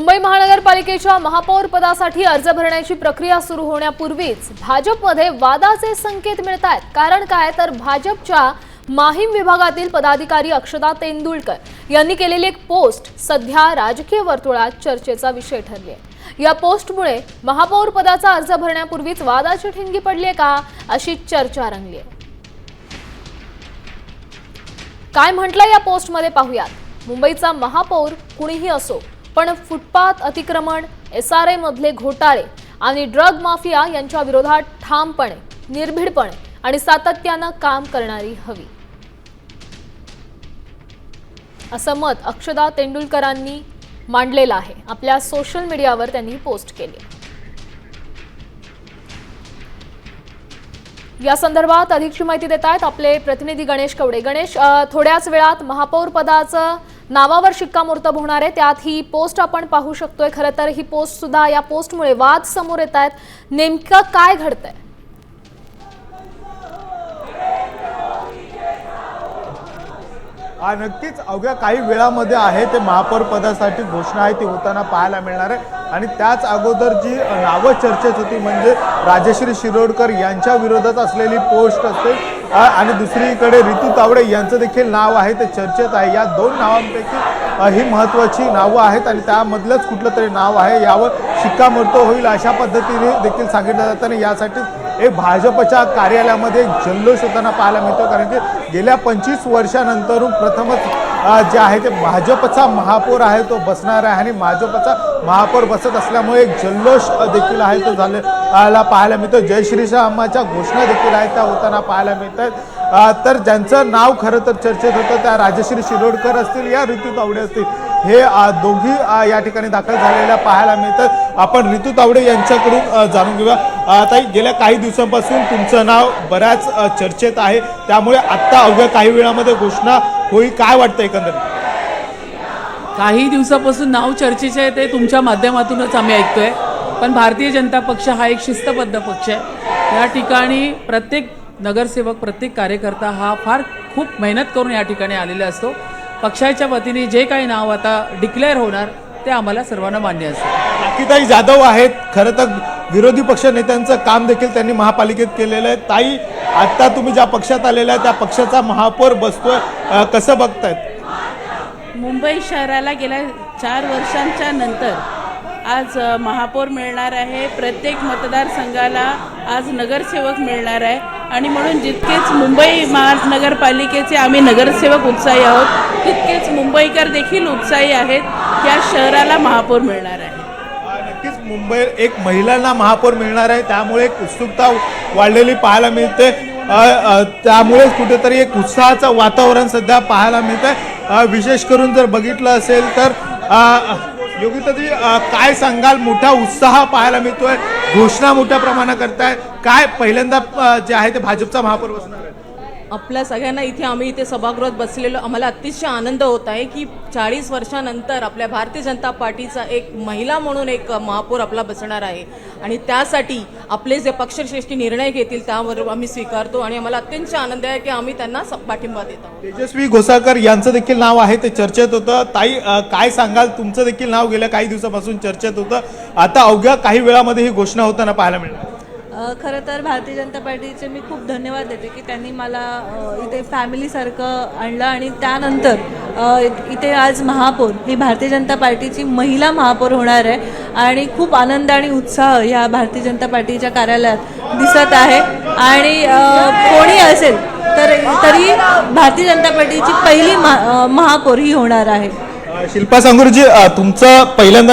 मुंबई महानगरपालिकेच्या महापौर पदासाठी अर्ज भरण्याची प्रक्रिया सुरू होण्यापूर्वीच भाजपमध्ये वादाचे संकेत मिळतात। कारण काय तर भाजपच्या माहीम विभागातील पदाधिकारी अक्षदा तेंडुलकर यांनी केलेली एक पोस्ट सध्या राजकीय वर्तुळात चर्चेचा विषय ठरली आहे। या पोस्टमुळे महापौर पदाचा अर्ज भरण्यापूर्वीच वादाची ठिणगी पडली आहे का अशी चर्चा रंगली आहे। काय म्हटलं या पोस्टमध्ये पाहूयात। मुंबईचा महापौर कुणीही असो पण फुटपाथ अतिक्रमण, SRA मधले घोटाळे आणि ड्रग माफिया यांच्या विरोधात ठामपणे, निर्भीडपणे आणि सातत्याने काम करणारी हवी, असं मत अक्षदा तेंडुलकरांनी मांडलेलं आहे। आपल्या सोशल मीडियावर त्यांनी पोस्ट केली। या संदर्भात अधिकची माहिती देत आहेत आपले प्रतिनिधी गणेश कवडे। गणेश, थोड्याच वेळात महापौर पदाचं नावावर शिक्कामोर्तब होणार आहे, त्यात ही पोस्ट आपण पाहू शकतोय। खरं तर ही पोस्ट सुद्धा, या पोस्टमुळे वाद समोर येत आहेत। नेमकं काय घडतंय? नक्कीच अवघ्या काही वेळामध्ये आहे ते महापौर पदासाठी घोषणा आहे ती होताना पाहायला मिळणार आहे। आणि त्याच अगोदर जी नावं चर्चेत होती म्हणजे राजश्री शिरोडकर यांच्या विरोधात असलेली पोस्ट असेल आणि दुसरीकडे रितू तावडे यांचं देखील नाव आहे ते चर्चेत आहे। या दोन नावांपैकी ही महत्त्वाची नावं आहेत आणि त्यामधलंच कुठलं तरी नाव आहे यावर शिक्कामोर्तब होईल अशा पद्धतीने देखील सांगितलं जातं। आणि यासाठी एक भाजपच्या कार्यालयामध्ये एक जल्लोष होताना पाहायला मिळतो, कारण की गेल्या 25 वर्षानंतरून प्रथमच जे आहे ते भाजपचा महापौर आहे तो बसणार आहे आणि भाजपचा महापौर बसत असल्यामुळे एक जल्लोष देखील आहे तो झालेला पाहायला मिळतो। जय श्रीरामाच्या घोषणा देखील आहेत त्या होताना पाहायला मिळतात। तर ज्यांचं नाव खरं तर चर्चेत होतं त्या राजश्री शिरोडकर असतील या ऋतू तावडे असतील, हे दोघी या ठिकाणी दाखल झालेल्या पाहायला मिळतात। आपण ऋतू तावडे यांच्याकडून जाणून घेऊया। आता गेल्या काही दिवसांपासून तुमचं नाव बऱ्याच चर्चेत आहे, त्यामुळे आत्ता अवघ्या काही वेळामध्ये घोषणा होईल, काय वाटतं एकंदरीत? काही दिवसापासून नाव चर्चेचे आहे ते तुमच्या माध्यमातूनच आम्ही ऐकतोय, पण भारतीय जनता पक्ष हा एक शिस्तबद्ध पक्ष आहे। या ठिकाणी प्रत्येक नगरसेवक, प्रत्येक कार्यकर्ता हा खूप मेहनत करून या ठिकाणी आलेला असतो। पक्षाच्या वतीने जे काही नाव आता डिक्लेअर होणार ते आम्हाला सर्वांना मान्य असेल। राखीताई जाधव आहेत, खरं तर विरोधी पक्ष नेत्यांचं काम देखील त्यांनी महापालिकेत केलेलं आहे। ताई, आता तुम्ही ज्या पक्षात आलेला आहे त्या पक्षाचा महापौर बसतोय, कसं बघतायत? मुंबई शहराला गेल्या 4 वर्षांच्या नंतर आज महापौर मिळणार आहे। प्रत्येक मतदारसंघाला आज नगरसेवक मिळणार आहे आणि म्हणून जितकेच मुंबई महानगरपालिकेचे आम्ही नगरसेवक उत्साही आहोत, तितकेच मुंबईकर देखील उत्साही आहेत की या शहराला महापौर मिळणार आहे। नक्कीच मुंबई एक महिलांना महापौर मिळणार आहे, त्यामुळे एक उत्सुकता वाढलेली पाहायला मिळते। त्यामुळे कुठेतरी एक उत्साहाचं वातावरण सध्या पाहायला मिळतंय। विशेष करून जर बघितलं असेल तर योगिताजी, काय सांगाल? मोठा उत्साह पाहायला मिळतोय, घोषणा मोठ्या प्रमाणात करताय, काय पहिल्यांदा जे आहे ते भाजपचा महापौर बसणार आहे? आपल्या सगळ्यांना आम्ही इथे सभागृहात बसलेलो, आम्हाला अतिशय आनंद होत आहे की 40 वर्षानंतर आपल्या भारतीय जनता पार्टीचा एक महिला म्हणून एक महापौर आपला बसणार आहे आणि त्यासाठी आपले जे पक्षश्रेष्ठी निर्णय घेतील त्यावर आम्ही स्वीकारतो आणि आम्हाला अत्यंत आनंद आहे की आम्ही त्यांना पाठिंबा देत आहोत। तेजस्वी घोसाळकर यांचं देखील नाव आहे ते चर्चेत होतं। ताई, काय सांगाल? तुमचं देखील नाव गेल्या काही दिवसापासून चर्चेत होतं, आता अवघ्या काही वेळामध्ये ही घोषणा होताना पाहायला मिळणार। खरं तर भारतीय जनता पार्टीचे मी खूप धन्यवाद देते की त्यांनी मला इथे फॅमिलीसारखं आणलं आणि त्यानंतर इथे आज महापौर ही भारतीय जनता पार्टीची महिला महापौर होणार आहे आणि खूप आनंद आणि उत्साह या भारतीय जनता पार्टीच्या कार्यालयात दिसत आहे। आणि कोणी असेल तरी भारतीय जनता पार्टीची पहिली महापौर ही होणार आहे। शिल्पा सांगुरजी, तुमचं पहिल्यांदा